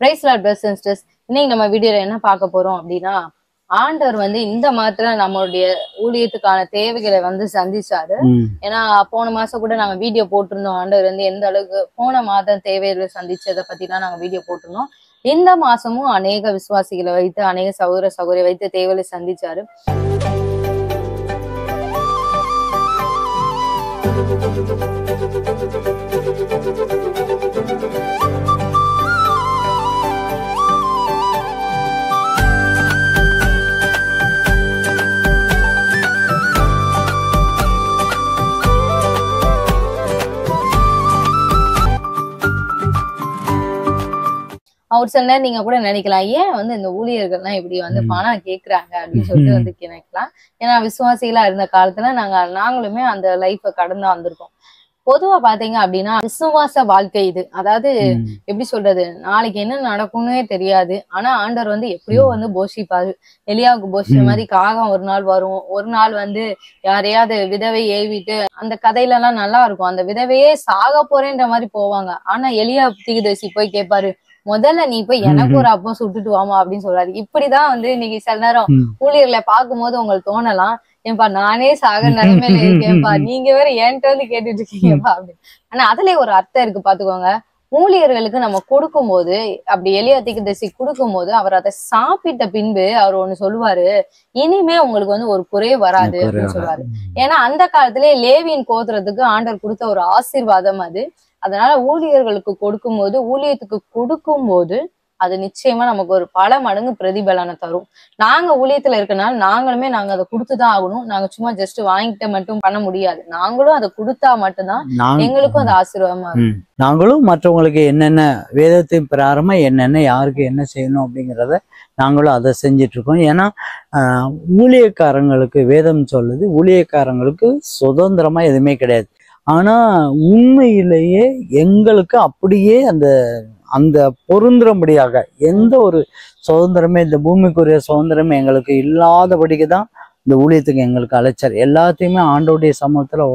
Price Lord brothers and sisters. இன்னைக்கு நம்ம வீடியோல என்ன பார்க்க போறோம் அப்படின்னா, ஆண்டவர் வந்து இந்த மாதத்துல நம்மளுடைய ஊழியத்துக்கான தேவைகளை வந்து சந்திச்சாரு. ஏன்னா போன மாசம் கூட நாங்க வீடியோ போட்டிருந்தோம். ஆண்டவர் வந்து எந்த அளவுக்கு போன மாதம் தேவைகளை சந்திச்சதை பத்தி எல்லாம் நாங்க வீடியோ போட்டிருந்தோம். இந்த மாசமும் அநேக விசுவாசிகளை வைத்து, அநேக சகோதர சகோதரி வைத்து தேவைகளை சந்திச்சாரு. அவர் சில நேரம் நீங்க கூட நினைக்கலாம், ஏன் வந்து இந்த ஊழியர்கள்லாம் இப்படி வந்து பணம் கேக்குறாங்க அப்படின்னு சொல்லிட்டு வந்து நினைக்கலாம். ஏன்னா விசுவாசிகளா இருந்த காலத்துல நாங்களுமே அந்த லைஃப கடந்து வந்திருக்கோம். பொதுவா பாத்தீங்க அப்படின்னா விசுவாச வாழ்க்கை இது. அதாவது எப்படி சொல்றது, நாளைக்கு என்ன நடக்கும்னே தெரியாது. ஆனா ஆண்டவர் வந்து எப்படியோ வந்து போஷிப்பாரு. எலியாவுக்கு போஷிச்ச மாதிரி காகம் ஒரு நாள் வரும், ஒரு நாள் வந்து யாரையாவது விதவை ஏவிட்டு, அந்த கதையில எல்லாம் நல்லா இருக்கும். அந்த விதவையே சாக போறேன்ற மாதிரி போவாங்க. ஆனா எலியா தீர்க்கதரிசி போய் கேட்பாரு, முதல்ல நீ போய் எனக்கு ஒரு அப்பம் சுட்டுட்டு வாமா அப்படின்னு சொல்றாரு. இப்படிதான் வந்து இன்னைக்கு சில நேரம் ஊழியர்களை பார்க்கும் போது உங்களுக்கு தோணலாம், ஏன்பா நானே சாக நிலைமையில இருக்கேன்பா, நீங்க வேற என்கிட்ட வந்து கேட்டுட்டு இருக்கீங்கப்பா அப்படின்னு. ஆனா அதுலயே ஒரு அர்த்தம் இருக்கு பாத்துக்கோங்க. ஊழியர்களுக்கு நம்ம கொடுக்கும் போது, அப்படி எலியா தீர்க்கதரிசி கொடுக்கும் போது, அவர் அதை சாப்பிட்ட பின்பு அவர் ஒண்ணு சொல்லுவாரு, இனிமே உங்களுக்கு வந்து ஒரு குறை வராது அப்படின்னு சொல்லுவாரு. ஏன்னா அந்த காலத்திலேயே லேவியின் கோத்திரத்துக்கு ஆண்டவர் கொடுத்த ஒரு ஆசீர்வாதம் அது. அதனால ஊழியர்களுக்கு கொடுக்கும்போது, ஊழியத்துக்கு கொடுக்கும்போது அது நிச்சயமா நமக்கு ஒரு பல மடங்கு பிரதிபலனை தரும். நாங்க ஊழியத்துல இருக்கனால நாங்க அதை கொடுத்துதான் ஆகணும். நாங்க சும்மா ஜஸ்ட் வாங்கிட்ட மட்டும் பண்ண முடியாது. நாங்களும் அதை கொடுத்தா மட்டும்தான் எங்களுக்கும் அது ஆசீர்வாதமா இருக்கும். நாங்களும் மற்றவங்களுக்கு என்னென்ன வேதத்தின் பிரகாரமா என்னென்ன யாருக்கு என்ன செய்யணும் அப்படிங்கிறத நாங்களும் அதை செஞ்சிட்டு இருக்கோம். ஏன்னா ஊழியக்காரங்களுக்கு வேதம் சொல்லுது, ஊழியக்காரங்களுக்கு சுதந்திரமா எதுவுமே கிடையாது. ஆனா உண்மையிலேயே எங்களுக்கு அப்படியே அந்த அந்த பொருந்தும்படியாக எந்த ஒரு சுதந்திரமே, இந்த பூமிக்குரிய சுதந்திரமே எங்களுக்கு இல்லாதபடிக்கு தான் இந்த ஊழியத்துக்கு எங்களுக்கு அழைச்சார். எல்லாத்தையுமே ஆண்டவருடைய சமூகத்துல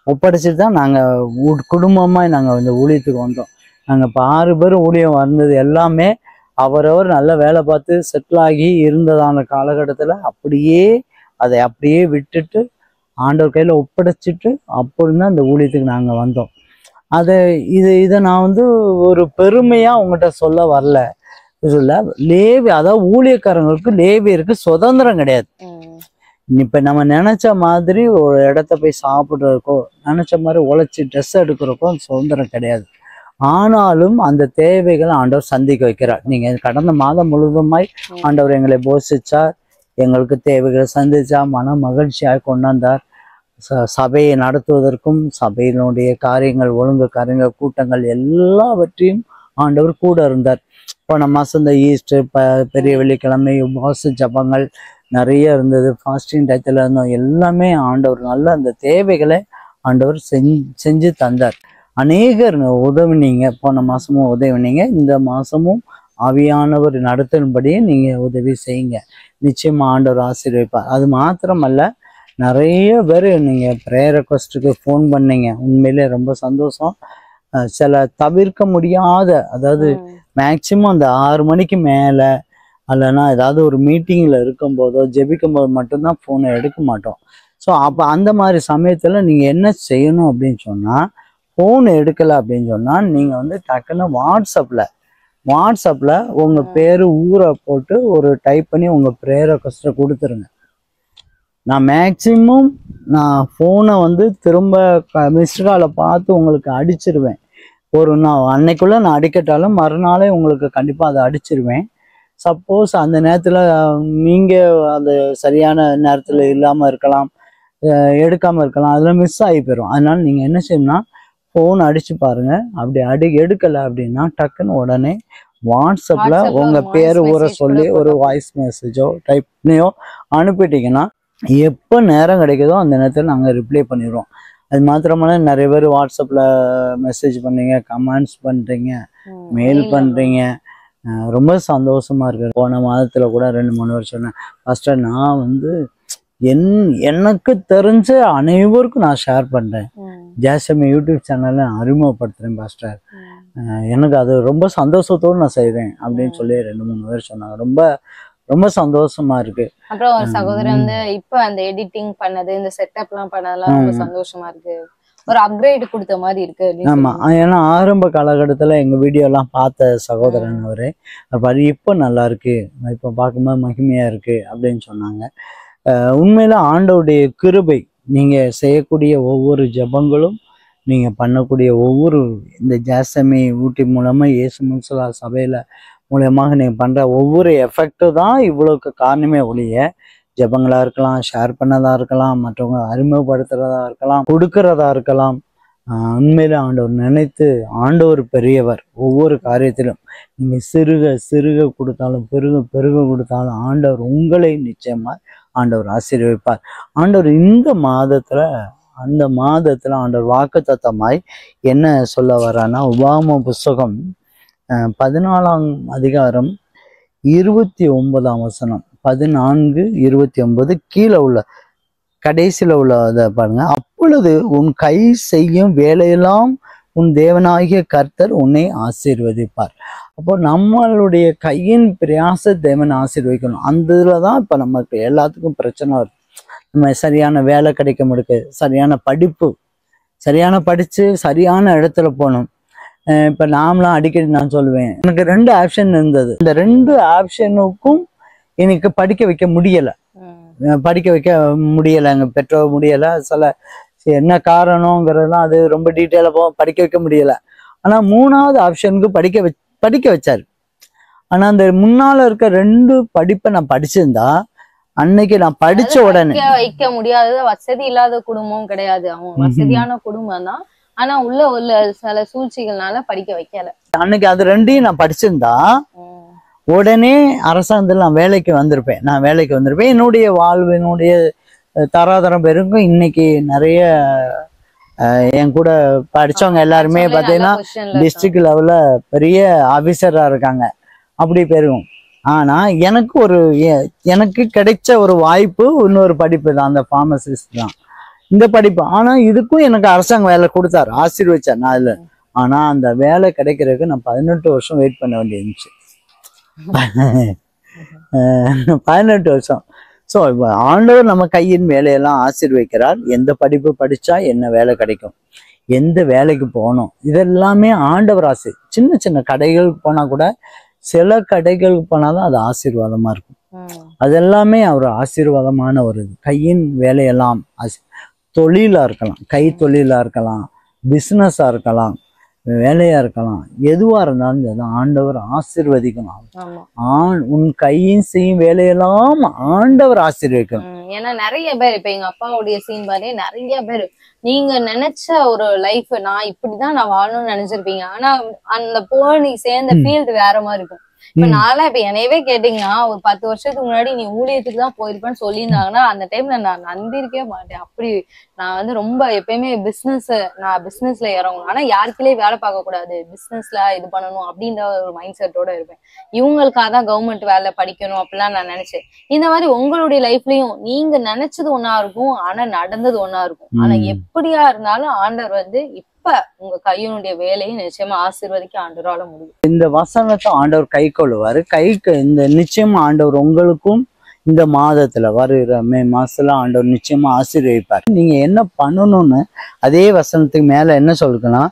ஒப்படைச்சிட்டு தான் நாங்கள் குடும்பமாக நாங்கள் இந்த ஊழியத்துக்கு வந்தோம். நாங்கள் இப்போ 6 பேர் ஊழியம் வந்தது எல்லாமே அவரவர் நல்ல வேலை பார்த்து செட்டில் ஆகி இருந்ததான காலகட்டத்தில் அதை அப்படியே விட்டுட்டு ஆண்டவர் கையில் ஒப்படைச்சிட்டு அப்படின்னா இந்த ஊழியத்துக்கு நாங்கள் வந்தோம். இதை நான் வந்து ஒரு பெருமையாக உங்கள்கிட்ட சொல்ல வரல. சொல்ல அதாவது ஊழியக்காரங்களுக்கு லேவியருக்கு சுதந்திரம் கிடையாது. இப்ப நம்ம நினைச்ச மாதிரி ஒரு இடத்த போய் சாப்பிட்றதுக்கோ, நினைச்ச மாதிரி உழைச்சி ட்ரெஸ் எடுக்கிறதுக்கோ சுதந்திரம் கிடையாது. ஆனாலும் அந்த தேவைகளை ஆண்டவர் சந்திக்க வைக்கிறார். நீங்க கடந்த மாதம் முழுவதுமாய் ஆண்டவர் எங்களை போஷிச்சார், எங்களுக்கு தேவைகளை சந்திச்சா, மன மகிழ்ச்சியாக கொண்டாந்தார். சபையை நடத்துவதற்கும் சபையினுடைய காரியங்கள், ஒழுங்கு காரியங்கள், கூட்டங்கள் எல்லாவற்றையும் ஆண்டவர் கூட இருந்தார். போன மாதம் இந்த ஈஸ்டர், பெரிய வெள்ளிக்கிழமை உபவாச ஜபங்கள் நிறைய இருந்தது. ஃபாஸ்டிங் டயத்தில் இருந்தோம். எல்லாமே ஆண்டவர் நல்ல அந்த தேவைகளை ஆண்டவர் செஞ்சு தந்தார். அநேகர் உதவினீங்க. போன மாதமும் உதவினீங்க. இந்த மாதமும் ஆவியானவர் நடத்தின்படியே நீங்கள் உதவி செய்யுங்க. நிச்சயமாக ஆண்டவர் ஆசீர்வதிப்பார். அது மாத்திரமல்ல, நிறைய பேர் நீங்கள் ப்ரேயர் ரெக்வஸ்ட்டுக்கு ஃபோன் பண்ணீங்க. உண்மையிலே ரொம்ப சந்தோஷம். சில தவிர்க்க முடியாத, அதாவது மேக்சிமம் அந்த 6 மணிக்கு மேலே அல்லைன்னா ஏதாவது ஒரு மீட்டிங்கில் இருக்கும்போதோ ஜெபிக்கும் போது மட்டும்தான் ஃபோனை எடுக்க மாட்டோம். ஸோ அப்போ அந்த மாதிரி சமயத்தில் நீங்கள் என்ன செய்யணும் அப்படின்னு சொன்னால், ஃபோன் எடுக்கலை அப்படின்னு சொன்னால் நீங்கள் வந்து டக்குன்னு வாட்ஸ்அப்பில் உங்கள் பேர் ஊரை போட்டு ஒரு டைப் பண்ணி உங்கள் ப்ரேயர் ரெக்வஸ்ட்டை கொடுத்துருங்க. நான் மேக்சிமம் ஃபோனை வந்து திரும்ப மிஸ்டு காலை பார்த்து உங்களுக்கு அடிச்சிருவேன். நான் அன்னைக்குள்ளே நான் அடிக்கட்டாலும் மறுநாளே உங்களுக்கு கண்டிப்பாக அதை அடிச்சிருவேன். சப்போஸ் அந்த நேரத்தில் நீங்கள் அந்த சரியான நேரத்தில் இல்லாமல் இருக்கலாம், எடுக்காமல் இருக்கலாம், அதில் மிஸ் ஆகி போயிடும். அதனால நீங்கள் என்ன செய்யணும்னா, ஃபோன் அடித்து பாருங்கள். அப்படி எடுக்கலை அப்படின்னா டக்குன்னு உடனே வாட்ஸ்அப்பில் உங்கள் பேர் ஊரை சொல்லி ஒரு வாய்ஸ் மெசேஜோ டைப்லையோ அனுப்பிட்டீங்கன்னா எப்போ நேரம் கிடைக்குதோ அந்த நேரத்தில் நாங்கள் ரிப்ளை பண்ணிடுவோம். அது மாத்திரமல்ல, நிறைய பேர் வாட்ஸ்அப்பில் மெசேஜ் பண்ணுறீங்க, கமெண்ட்ஸ் பண்ணுறீங்க, மெயில் பண்ணுறீங்க. ரொம்ப சந்தோஷமாக இருக்குது. போன மாதத்தில் கூட 2-3 பேர் சொன்னேன், ஃபஸ்ட்டு நான் வந்து எனக்கு தெரிஞ்ச அனைவருக்கும் நான் ஷேர் பண்ணுறேன். ஜாசமி யூடியூப் சேனலில் அறிமுகப்படுத்துகிறேன் பாஸ்டர். எனக்கு அது ரொம்ப சந்தோஷத்தோடு நான் செய்வேன் அப்படின்னு சொல்லி 2-3 பேர் சொன்னாங்க. ரொம்ப ரொம்ப சந்தோஷமா இருக்கு. அப்புறம் ஒரு சகோதரர் வந்து இப்ப அந்த எடிட்டிங் பண்ணது, இந்த செட்டப் எல்லாம் பண்ணதெல்லாம் ரொம்ப சந்தோஷமா இருக்கு, ஒரு அப்கிரேட் கொடுத்த மாதிரி இருக்கு. ஆமா, ஏன்னா ஆரம்ப காலகட்டத்துல எங்க வீடியோ எல்லாம் பார்த்த சகோதரன் அவரு பாரு இப்ப நல்லா இருக்கு, இப்ப பார்க்கும்போது மகிமையா இருக்கு அப்படின்னு சொன்னாங்க. உண்மையில ஆண்டவருடைய கிருபை, நீங்க செய்யக்கூடிய ஒவ்வொரு ஜெபங்களும், நீங்க பண்ணக்கூடிய ஒவ்வொரு இந்த ஜாசமி ஊட்டி மூலமா இயேசு முன்சலா சபையில மூலமாக நீங்க பண்ற ஒவ்வொரு எஃபெக்டும் தான் இவ்வளவுக்கு காரணமே ஒழிய, ஜெபங்களா இருக்கலாம், ஷேர் பண்ணதா இருக்கலாம், மற்றவங்க அறிமுகப்படுத்துறதா இருக்கலாம், கொடுக்கறதா இருக்கலாம். உண்மையில ஆண்டவர் நினைத்து, ஆண்டவர் பெரியவர். ஒவ்வொரு காரியத்திலும் நீங்க சிறுக சிறுக கொடுத்தாலும் பெருக பெருக கொடுத்தாலும் ஆண்டவர் உங்களை நிச்சயமா ஆண்டவர் ஆசீர்வதிப்பார். ஆண்டவர் இந்த மாதத்துல அந்த மாதத்துல ஆண்டவர் வாக்குத்தத்தமாய் என்ன சொல்ல வரான்னா, உபாகம புஸ்தகம் 14ஆம் அதிகாரம் 29ஆம் வசனம், 14:29 கீழே உள்ள கடைசியில உள்ளத பாருங்க. அப்பொழுது உன் கை செய்யும் வேலையெல்லாம் உன் தேவனாகிய கர்த்தர் உன்னை ஆசீர்வதிப்பார். அப்போ நம்மளுடைய கையின் பிரயாச தேவன் ஆசீர்வதிக்கணும். அந்த இதுலதான் இப்ப நமக்கு எல்லாத்துக்கும் பிரச்சனை வருது. நம்ம சரியான வேலை கிடைக்க முடியாது, சரியான படிப்பு, சரியான படிச்சு சரியான இடத்துல போகணும். இப்ப நாமளாம் அடிக்கடி நான் சொல்லுவேன், எனக்கு 2 ஆப்ஷன் இருந்தது. இந்த 2 ஆப்ஷனுக்கும் எனக்கு படிக்க வைக்க முடியல, எங்க பெற்றோர் முடியல. சில என்ன காரணங்கிறதுலாம் அது ரொம்ப டீட்டெயிலா படிக்க வைக்க முடியல. ஆனா 3வது ஆப்ஷனுக்கு படிக்க வச்சாரு. ஆனா அந்த முன்னால இருக்க 2 படிப்பை நான் படிச்சிருந்தா, அன்னைக்கு நான் படிச்ச உடனே வைக்க முடியாதது. வசதி இல்லாத குடும்பம் கிடையாது, அவங்க வசதியான குடும்பம் தான். ஆனா உள்ள சில சூழ்ச்சிகள்னால படிக்க வைக்கல. அன்னைக்கு அது 2ஐயும் நான் படிச்சிருந்தா உடனே அரசாங்கத்தில் நான் வேலைக்கு வந்திருப்பேன். என்னுடைய வாழ்வு, என்னுடைய தராதரம் பெருக்கும். இன்னைக்கு நிறைய என் கூட படிச்சவங்க எல்லாருமே பார்த்தீங்கன்னா டிஸ்ட்ரிக்ட் லெவல்ல பெரிய ஆபீசரா இருக்காங்க, அப்படி பெருகும். ஆனா எனக்கு கிடைச்ச ஒரு வாய்ப்பு இன்னொரு படிப்பு தான், அந்த பார்மசிஸ்ட் தான் இந்த படிப்பு. ஆனா இதுக்கும் எனக்கு அரசாங்கம் வேலை கொடுத்தாரு, ஆசீர்வதிச்சார் நான் அதுல. ஆனா அந்த வேலை கிடைக்கிறதுக்கு நான் 18 வருஷம் வெயிட் பண்ண வேண்டியிருந்துச்சு. 18 வருஷம். ஸோ ஆண்டவர் நம்ம கையின் வேலையெல்லாம் ஆசீர்வதிக்கிறார். எந்த படிப்பு படிச்சா என்ன வேலை கிடைக்கும், எந்த வேலைக்கு போகணும், இதெல்லாமே ஆண்டவர் ஆசை. சின்ன சின்ன கடைகளுக்கு போனா கூட, சில கடைகளுக்கு போனாதான் அது ஆசீர்வாதமா இருக்கும். அதெல்லாமே அவர் ஆசீர்வாதமான ஒரு இது. கையின் வேலையெல்லாம் தொழிலா இருக்கலாம், கை தொழிலா இருக்கலாம், பிசினஸா இருக்கலாம், வேலையா இருக்கலாம், எதுவா இருந்தாலும் ஆண்டவர் ஆசீர்வதிக்கணும். உன் கையின் செய்யும் வேலையெல்லாம் ஆண்டவர் ஆசீர்வதிக்கணும். ஏன்னா நிறைய பேர், இப்ப எங்க அப்பாவுடைய சீன் பாரு, நிறைய பேர் நீங்க நினைச்ச ஒரு லைஃப், நான் இப்படிதான் நான் வாழணும்னு நினைச்சிருப்பீங்க. ஆனா அந்த நீ சேர்ந்த ஃபீல்டு வேற மாதிரி இருக்கும். இப்ப நான்லாம் இப்ப என்னையவே கேட்டீங்கன்னா, ஒரு 10 வருஷத்துக்கு முன்னாடி நீ ஊழியத்துக்கு தான் போயிருப்பேன்னு சொல்லியிருந்தாங்கன்னா அந்த டைம்ல நான் நம்பியிருக்கவே மாட்டேன். அப்படி நான் வந்து ரொம்ப எப்பயுமே பிசினஸ்ல இறங்கணும், ஆனா யாருக்கிலே வேலை பார்க்க கூடாது, பிசினஸ்ல இது பண்ணணும் அப்படின்ற ஒரு மைண்ட் செட்டோட இருப்பேன். இவங்களுக்காக தான் கவர்மெண்ட் வேலை படிக்கணும் அப்படிலாம் நான் நினைச்சேன். இந்த மாதிரி உங்களுடைய லைஃப்லயும் நீங்க நினைச்சது ஒன்னா இருக்கும், ஆனா நடந்தது ஒன்னா இருக்கும். ஆனா எப்படியா இருந்தாலும் ஆண்டவர் வந்து உங்க கையினுடைய வேலையை நிச்சயமா ஆசீர்வதிக்க ஆண்டவரால முடியும். இந்த வசனத்தை ஆண்டவர் கை கொள்ளுவாரு. இந்த நிச்சயமா ஆண்டவர் உங்களுக்கும் இந்த மாதத்துல வருகிற மே மாசத்துல ஆண்டவர் நிச்சயமா ஆசீர்வதிப்பார். நீங்க என்ன பண்ணணும்னு அதே வசனத்துக்கு மேல என்ன சொல்லுங்கன்னா,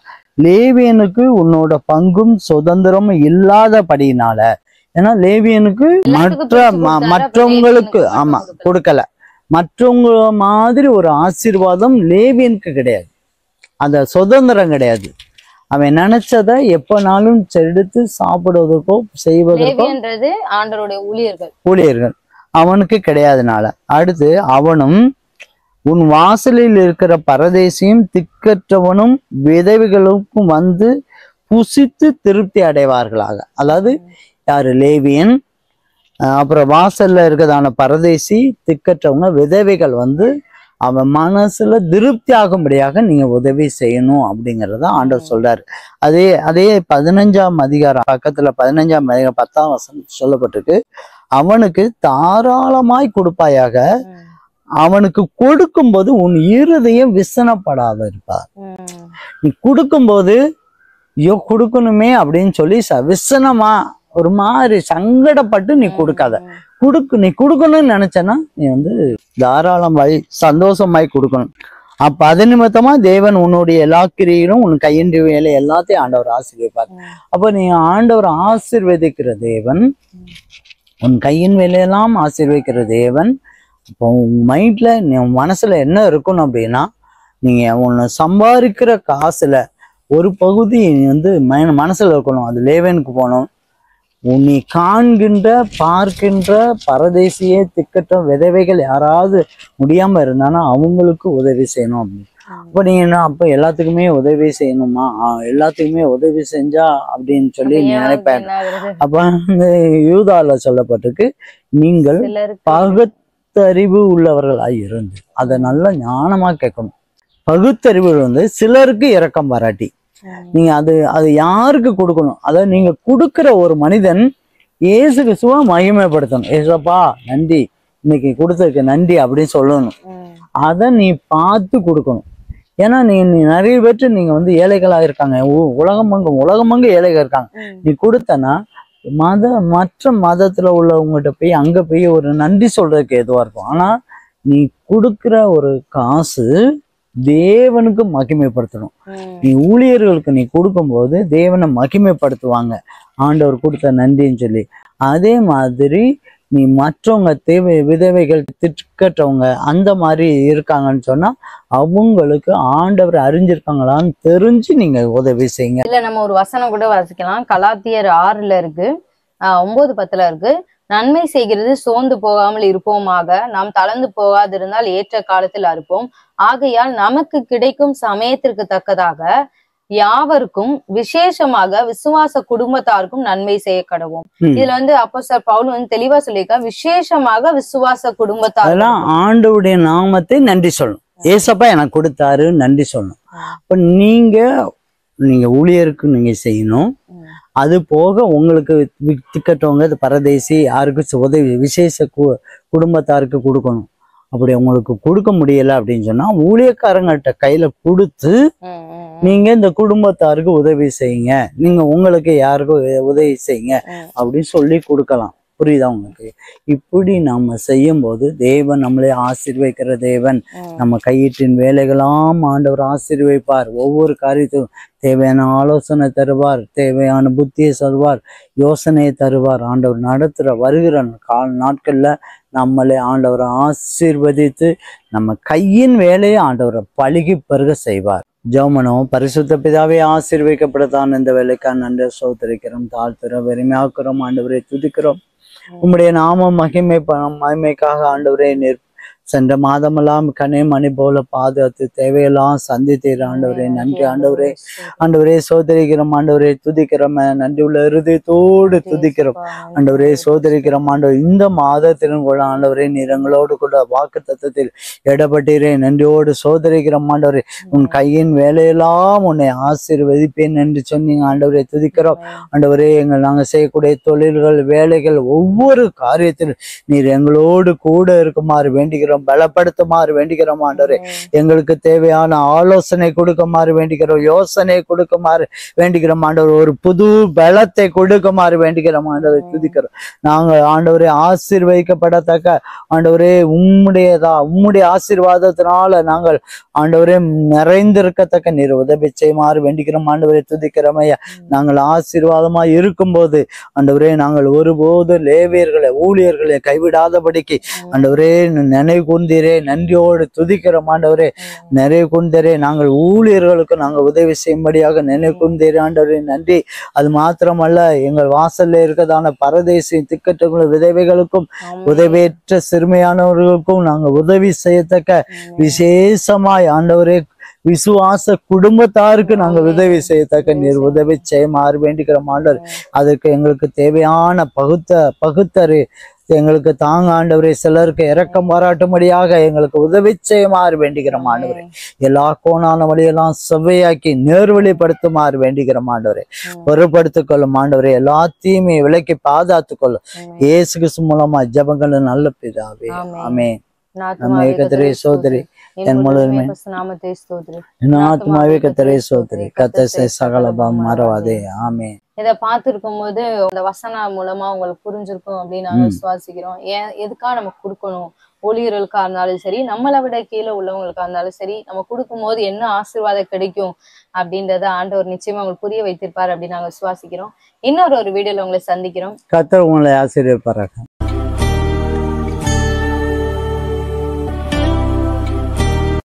லேவியனுக்கு உன்னோட பங்கும் சுதந்திரமும் இல்லாதபடினால. ஏன்னா லேவியனுக்கு மற்றவங்களுக்கு கொடுக்கல, மற்றவங்க மாதிரி ஒரு ஆசீர்வாதம் லேவியனுக்கு கிடையாது, அந்த சுதந்திரம் கிடையாது. அவன் நினைச்சதை எப்பனாலும் எடுத்து சாப்பிடுவதற்கோ செய்வதற்கோ ஆண்டவருடைய ஊழியர்கள் அவனுக்கு கிடையாதுனால. அடுத்து அவனும் உன் வாசலில் இருக்கிற பரதேசியும் திக்கற்றவனும் விதவைகளுக்கும் வந்து புசித்து திருப்தி அடைவார்களாக. அதாவது யாரு? லேவியன், அப்புறம் வாசல்ல இருக்கிறதான பரதேசி, திக்கற்றவங்க, விதவைகள் வந்து அவன் மனசுல திருப்தி ஆகும்படியாக நீங்க உதவி செய்யணும் அப்படிங்கறத ஆண்டவர் சொல்றாரு. அதே 15ஆம் அதிகாரம் பக்கத்துல 15ஆம் அதிகாரம் 10ஆம் வசனம் சொல்லப்பட்டிருக்கு, அவனுக்கு தாராளமாய் கொடுப்பாயாக, அவனுக்கு கொடுக்கும்போது உன் இருதயம் விசனப்படாத இருப்பார். நீ கொடுக்கும்போது ஐயோ கொடுக்கணுமே அப்படின்னு சொல்லி விசனமா ஒரு மாதிரி சங்கடப்பட்டு நீ கொடுக்காத. நீ கொடுக்கணும்னு நினைச்சேன்னா நீ வந்து தாராளமாய் சந்தோஷமாய் கொடுக்கணும். அப்ப அது நிமித்தமா தேவன் உன்னுடைய எல்லா கிரியிலும் உன் கையின் வேலை எல்லாத்தையும் ஆண்டவர் ஆசீர்வதிப்பார். அப்ப நீ ஆண்டவர் ஆசீர்வதிக்கிற தேவன், உன் கையின் வேலையெல்லாம் ஆசீர்வதிக்கிற தேவன். இப்போ உன் மைண்ட்ல உன் மனசுல என்ன இருக்கணும் அப்படின்னா, நீங்க உன்னை சம்பாதிக்கிற காசுல ஒரு பகுதி வந்து மனசுல இருக்கணும். அது லேவனுக்கு போகணும். நீ காண்கின்ற பார்க்கின்ற பரதேசியே திக்கட்டும் விதவைகள் யாராவது முடியாம இருந்தானா அவங்களுக்கு உதவி செய்யணும் அப்படின்னு. அப்ப நீங்க என்ன அப்ப எல்லாத்துக்குமே உதவி செய்யணுமா? எல்லாத்துக்குமே உதவி செஞ்சா அப்படின்னு சொல்லி நினைப்பேன். அப்ப இந்த யூதால சொல்லப்பட்டிருக்கு, நீங்கள் பகுத்தறிவு உள்ளவர்களாய் இருந்து அதை நல்லா ஞானமா கேட்கணும். பகுத்தறிவு வந்து சிலருக்கு இரக்கம் பாராட்டி நீங்க அது யாருக்கு கொடுக்கணும்? அதாவது நீங்க கொடுக்கிற ஒரு மனிதன் இயேசு கிறிஸ்துவ மகிமைப்படுத்தணும். ஏசப்பா நன்றி, இன்னைக்கு கொடுத்ததுக்கு நன்றி அப்படின்னு சொல்லணும். அதை நீ பார்த்து கொடுக்கணும். ஏன்னா நீ நிறைய பேர்த்து நீங்க வந்து ஏழைகளாக இருக்காங்க, உலகமங்க ஏழைகள் இருக்காங்க. நீ கொடுத்தனா மற்ற மதத்துல உள்ளவங்ககிட்ட போய் அங்க போய் ஒரு நன்றி சொல்றதுக்கு எதுவா இருக்கும். ஆனா நீ கொடுக்கிற ஒரு காசு தேவனுக்கு மகிமைப்படுத்தணும். நீ ஊழியர்களுக்கு நீ கொடுக்கும்போது தேவனை மகிமைப்படுத்துவாங்க, ஆண்டவர் கொடுத்த நன்றின்னு சொல்லி. அதே மாதிரி நீ மற்றவங்க விதவைகள் திக்கற்றவங்க அந்த மாதிரி இருக்காங்கன்னு சொன்னா அவங்களுக்கு ஆண்டவர் அறிஞ்சிருக்காங்களான்னு தெரிஞ்சு நீங்க உதவி செய்யுங்க. இல்ல நம்ம ஒரு வசனம் கூட வாசிக்கலாம். கலாத்தியர் 6 இருக்கு, 9-10 இருக்கு. நன்மை செய்கிறது சோர்ந்து போகாமல் இருப்போமாக, நாம் தளர்ந்து போகாதிருந்தால் ஏற்ற காலத்தில் அறுப்போம். ஆகையால் நமக்கு கிடைக்கும் சமயத்திற்கு தக்கதாக யாவருக்கும் விசேஷமாக விசுவாச குடும்பத்தாருக்கும் நன்மை செய்ய கடவோம். இதுல வந்து அப்போஸ்தலர் பவுல் வந்து தெளிவா சொல்லியிருக்கா, விசேஷமாக விசுவாச குடும்பத்தார். அதெல்லாம் ஆண்டவருடைய நாமத்தை நன்றி சொல்லணும். ஏசப்பா எனக்கு கொடுத்தாரு நன்றி சொல்லணும். இப்ப நீங்க ஊழியருக்கு நீங்க செய்யணும். அது போக உங்களுக்கு திக்கட்டவங்க பரதேசி யாருக்கு உதவி விசேஷ குடும்பத்தாருக்கு கொடுக்கணும். அப்படி உங்களுக்கு கொடுக்க முடியல அப்படின்னு சொன்னா ஊழியக்காரங்கள்ட்ட கையில கொடுத்து நீங்க இந்த குடும்பத்தாருக்கு உதவி செய்யுங்க, நீங்க உங்களுக்கு யாருக்கும் உதவி செய்யுங்க அப்படின்னு சொல்லி கொடுக்கலாம். புரியுதா உங்களுக்கு? இப்படி நம்ம செய்யும் போது தேவன் நம்மளே ஆசீர்வதிக்கிற தேவன். நம்ம கையீட்டின் வேலைகளாம் ஆண்டவர் ஆசீர்வதிப்பார். ஒவ்வொரு காரியத்துக்கும் தேவையான ஆலோசனை தருவார், தேவையான புத்தியை தருவார், யோசனையை தருவார். ஆண்டவர் நடத்துகிற வருகிற நாட்கள்ல நம்மளே ஆண்டவரை ஆசீர்வதித்து நம்ம கையின் வேலையை ஆண்டவரை பழுகி பெருக செய்வார். ஜெபமனும் பரிசுத்த பிதாவே ஆசீர்வதிக்கப்படத்தான் இந்த வேலைக்கான நன்றி சோதரிக்கிறோம், தாழ்த்துறோம், வெறுமையாக்குறோம். ஆண்டவரை துதிக்கிறோம். உம்முடைய நாம மகிமைக்காக ஆண்டவரே சென்ற மாதமெல்லாம் கனே மணி போல பாதுகாத்து தேவையெல்லாம் சந்தித்தீர். ஆண்டவரே நன்றி. ஆண்டவரே சோதரிக்கிறோம், ஆண்டவரே துதிக்கிறோம், நன்றி உள்ள இருதயத்தோடு துதிக்கிறோம். ஆண்டவரே சோதரிக்கிறோம். ஆண்டவர் இந்த மாதத்திலும் கூட ஆண்டவரே நீர் எங்களோடு கூட வாக்கு தத்தத்தில் இடப்பட்டீரே, நன்றியோடு சோதரிக்கிறோம். ஆண்டவரே உன் கையின் வேலையெல்லாம் உன்னை ஆசீர்வதிப்பேன் என்று சொன்னீங்க. ஆண்டவரே துதிக்கிறோம். ஆண்டவரே நாங்கள் செய்யக்கூடிய தொழில்கள் வேலைகள் ஒவ்வொரு காரியத்திலும் நீர் எங்களோடு கூட இருக்குமாறு வேண்டிக்கிறோம், பலப்படுத்துமாறு வேண்டிக்கிறோம். ஆண்டவரே எங்களுக்கு தேவையான ஆலோசனை கொடுக்குமாறு வேண்டிக்கிறோம், யோசனை கொடுக்குமாறு வேண்டிக்கிறோம். ஆண்டவர் ஒரு புது பலத்தை கொடுக்குமாறு வேண்டிக்கிறோம். ஆண்டவரை துதிக்கிறோம். நாங்கள் ஆண்டவரே ஆசீர்வதிக்கப்படத்தக்க ஆண்டவரே உம்முடைய ஆசீர்வாதத்தினால நாங்கள் ஆண்டவரே நிறைந்திருக்கத்தக்க நீர் உதவி செய்யுமாறு வேண்டிக்கிறோம். ஆண்டவரை துதிக்கிறோம். ஐயா நாங்கள் ஆசீர்வாதமா இருக்கும்போது ஆண்டவரே நாங்கள் ஒருபோது லேவியர்களை ஊழியர்களை கைவிடாதபடிக்கு ஆண்டவரே நினைவு கூர்ந்தீரே, நன்றியோடு துதிக்கிறோம். ஆண்டவரே நிறைவு கூர்ந்தீரே, நாங்கள் ஊழியர்களுக்கு நாங்கள் உதவி செய்யும்படியாக நினைவு கூர்ந்தீரே. ஆண்டவரே நன்றி. அது மாத்திரமல்ல, எங்கள் வாசல்ல இருக்கிறதான பரதேசி திக்கற்றவர்கள் விதவைகளுக்கும் உதவியற்ற சிறுமையானவர்களுக்கும் நாங்கள் உதவி செய்யத்தக்க விசேஷமாய் ஆண்டவரே விசுவாச குடும்பத்தாருக்கு நாங்கள் உதவி செய்யத்தக்க நீர் உதவி செய்யுமாறு வேண்டிக்கிறோம். ஆண்டவர் அதற்கு எங்களுக்கு தேவையான பகுத்தறி எங்களுக்கு தாங்க ஆண்டவரே. சிலருக்கு இரக்கம் பாராட்டும்படியாக எங்களுக்கு உதவி செய்யுமாறு வேண்டிக்கிறோம். ஆண்டவரே எல்லா கோணான வழியெல்லாம் செவ்வையாக்கி நேர்வழிப்படுத்துமாறு வேண்டிக்கிறோம். ஆண்டவரே பொறுப்படுத்திக் கொள்ளும். ஆண்டவரே எல்லாத்தையுமே விலக்கி பாதுகாத்துக் கொள்ளும். இயேசு கிறிஸ்து மூலமா ஜெபங்கள் நல்ல பிதாவே. ஆமென். நாத்துமாவே கத்தரை சோதரி, என் முழுமை நாமத்தை ஸ்தோத்திரி. ஆத்மாவே கத்தரை சோதரி, கத்தசை சகலபம் மறவாதே. ஆமே. இதை பார்த்திருக்கும் போது இந்த வசனம் மூலமா உங்களுக்கு புரிஞ்சிருக்கும் அப்படின்னு நாங்க விசுவாசிக்கிறோம். எதுக்காக நம்ம கொடுக்கணும், ஊழியர்களுக்கா இருந்தாலும் சரி, நம்மளை விட கீழே உள்ளவங்களுக்கா இருந்தாலும் சரி, நம்ம கொடுக்கும் போது என்ன ஆசீர்வாதம் கிடைக்கும் அப்படின்றத ஆண்டவர் நிச்சயமா உங்களுக்கு புரிய வைத்திருப்பாரு அப்படின்னு நாங்க விசுவாசிக்கிறோம். இன்னொரு வீடியோல உங்களை சந்திக்கிறோம். கர்த்தர் உங்களை ஆசீர்வதிப்பாராக.